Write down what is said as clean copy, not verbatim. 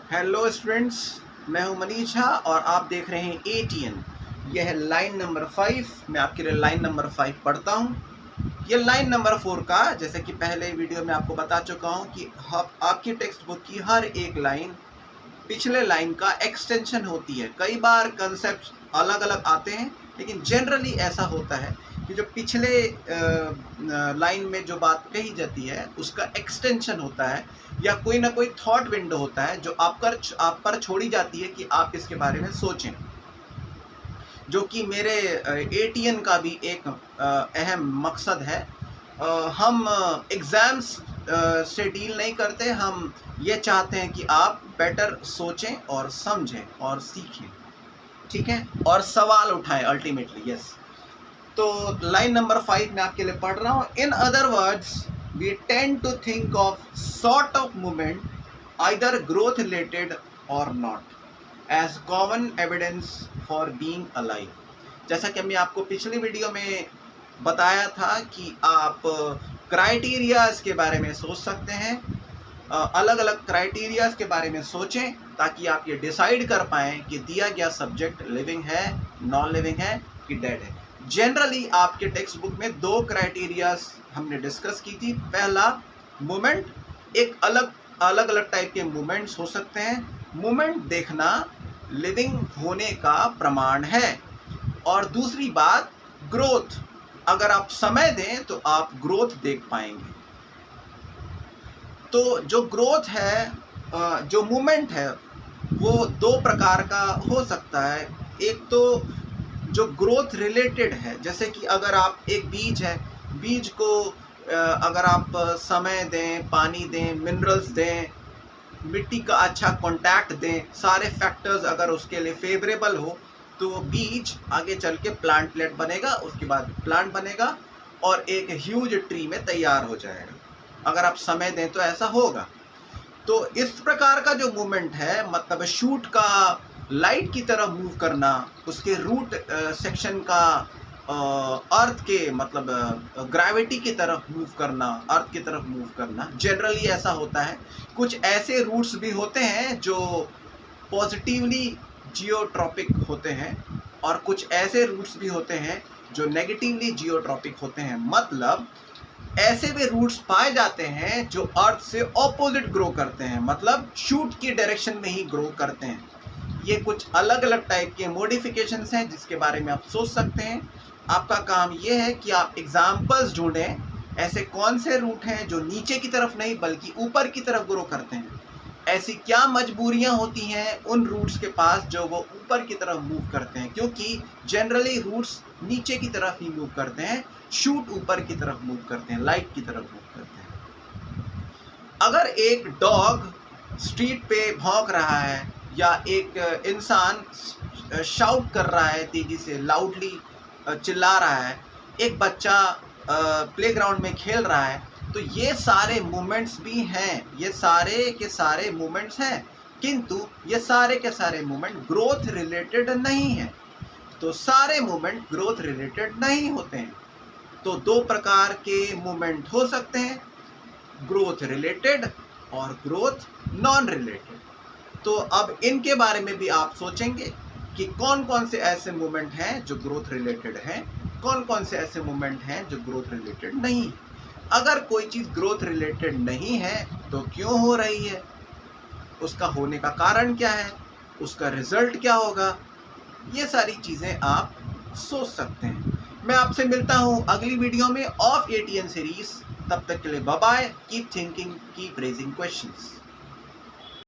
Hello students, मैं हूं मनीष झा और आप देख रहे हैं एटीएन। यह है लाइन नंबर 5। मैं आपके लिए लाइन नंबर 5 पढ़ता हूं। ये लाइन नंबर 4 का, जैसे कि पहले वीडियो में आपको बता चुका हूं कि आपकी टेक्स्ट बुक की हर एक लाइन पिछले लाइन का एक्सटेंशन होती है। कई बार कंसेप्ट अलग अलग आते हैं, लेकिन जनरली ऐसा होता है कि जो पिछले लाइन में जो बात कही जाती है उसका एक्सटेंशन होता है, या कोई ना कोई थॉट विंडो होता है जो आप पर छोड़ी जाती है कि आप इसके बारे में सोचें, जो कि मेरे एटीएन का भी एक अहम मकसद है। हम एग्ज़ाम्स से डील नहीं करते, हम ये चाहते हैं कि आप बेटर सोचें और समझें और सीखें, ठीक है, और सवाल उठाएं अल्टीमेटली। यस, तो लाइन नंबर 5 में आपके लिए पढ़ रहा हूँ। In other words, we tend to think of sort of movement either growth related और not as common evidence for being alive. जैसा कि मैं आपको पिछली वीडियो में बताया था कि आप क्राइटेरियाज के बारे में सोच सकते हैं, अलग अलग क्राइटेरियाज के बारे में सोचें ताकि आप ये डिसाइड कर पाएँ कि दिया गया सब्जेक्ट लिविंग है, नॉन लिविंग है कि डेड है। जनरली आपके टेक्स्ट बुक में दो क्राइटेरियाज हमने डिस्कस की थी। पहला, मूवमेंट। एक अलग अलग टाइप के मूवमेंट्स हो सकते हैं। मूवमेंट देखना लिविंग होने का प्रमाण है। और दूसरी बात, ग्रोथ। अगर आप समय दें तो आप ग्रोथ देख पाएंगे। तो जो ग्रोथ है, जो मूवमेंट है, वो दो प्रकार का हो सकता है। एक तो जो ग्रोथ रिलेटेड है, जैसे कि अगर आप एक बीज है, बीज को अगर आप समय दें, पानी दें, मिनरल्स दें, मिट्टी का अच्छा कांटेक्ट दें, सारे फैक्टर्स अगर उसके लिए फेवरेबल हो, तो बीज आगे चल के प्लांटलेट बनेगा, उसके बाद प्लांट बनेगा और एक ह्यूज ट्री में तैयार हो जाएगा। अगर आप समय दें तो ऐसा होगा। तो इस प्रकार का जो मूवमेंट है, मतलब शूट का लाइट की तरफ मूव करना, उसके रूट सेक्शन का अर्थ के मतलब ग्रेविटी की तरफ मूव करना, अर्थ की तरफ मूव करना, जनरली ऐसा होता है। कुछ ऐसे रूट्स भी होते हैं जो पॉजिटिवली जियोट्रॉपिक होते हैं और कुछ ऐसे रूट्स भी होते हैं जो नेगेटिवली जियोट्रॉपिक होते हैं। मतलब ऐसे भी रूट्स पाए जाते हैं जो अर्थ से ऑपोजिट ग्रो करते हैं, मतलब शूट की डायरेक्शन में ही ग्रो करते हैं। ये कुछ अलग अलग टाइप के मॉडिफिकेशंस हैं जिसके बारे में आप सोच सकते हैं। आपका काम ये है कि आप एग्जाम्पल्स ढूंढें, ऐसे कौन से रूट हैं जो नीचे की तरफ नहीं बल्कि ऊपर की तरफ ग्रो करते हैं। ऐसी क्या मजबूरियां होती हैं उन रूट्स के पास जो वो ऊपर की तरफ मूव करते हैं, क्योंकि जनरली रूट्स नीचे की तरफ ही मूव करते हैं, शूट ऊपर की तरफ मूव करते हैं, लाइट की तरफ मूव करते हैं। अगर एक डॉग स्ट्रीट पे भौंक रहा है या एक इंसान शाउट कर रहा है, तेजी से लाउडली चिल्ला रहा है, एक बच्चा प्लेग्राउंड में खेल रहा है, तो ये सारे मूवमेंट्स भी हैं, ये सारे के सारे मूवमेंट्स हैं, किंतु ये सारे के सारे मूवमेंट ग्रोथ रिलेटेड नहीं है। तो सारे मूवमेंट ग्रोथ रिलेटेड नहीं होते हैं। तो दो प्रकार के मूवमेंट हो सकते हैं, ग्रोथ रिलेटेड और ग्रोथ नॉन रिलेटेड। तो अब इनके बारे में भी आप सोचेंगे कि कौन कौन से ऐसे मूवमेंट हैं जो ग्रोथ रिलेटेड हैं, कौन कौन से ऐसे मूवमेंट हैं जो ग्रोथ रिलेटेड नहीं। अगर कोई चीज़ ग्रोथ रिलेटेड नहीं है तो क्यों हो रही है, उसका होने का कारण क्या है, उसका रिजल्ट क्या होगा, ये सारी चीज़ें आप सोच सकते हैं। मैं आपसे मिलता हूँ अगली वीडियो में ऑफ एटीएन सीरीज। तब तक के लिए bye bye. Keep thinking, keep raising questions.